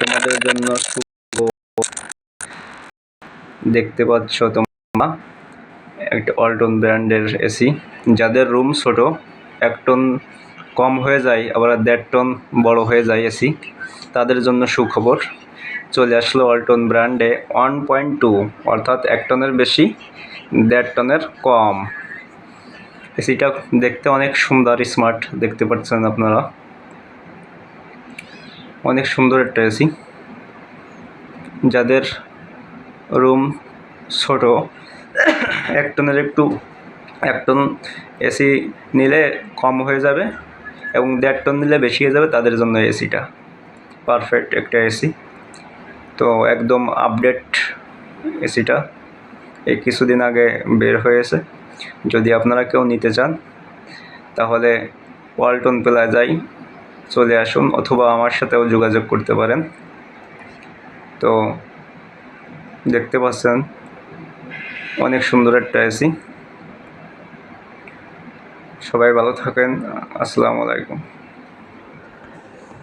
তোমাদের জন্য দেখতে পাচ্ছ তোমরা একটা ওয়ালটন ব্র্যান্ডের এসি। যাদের রুম ছোট, 1 টন কম হয়ে যায়, আবার 1.5 টন বড় হয়ে যায় এসি, তাদের জন্য সুখবর। চলে আসলো ওয়ালটন ব্র্যান্ডে 1.2, অর্থাৎ 1 টনের বেশি, 1.5 টনের কম। এসিটা দেখতে অনেক সুন্দর, স্মার্ট, দেখতে পাচ্ছেন আপনারা, অনেক সুন্দর একটা এসি। যাদের রুম ছোট, 1 টনের 1 টন এসি নিলে কম হয়ে যাবে এবং 1.5 টন নিলে বেশি হয়ে যাবে, তাদের জন্য এসিটা পারফেক্ট একটা এসি। তো একদম আপডেট এসিটা, এই কিছুদিন আগে বের হয়েছে। যদি আপনারা কেউ নিতে চান তাহলে ওয়ালটন প্লাজায় চলে আসুন, অথবা আমার সাথেও যোগাযোগ করতে পারেন। তো দেখতে পাচ্ছেন অনেক সুন্দর একটা এসি। সবাই ভালো থাকেন। আসসালামু আলাইকুম।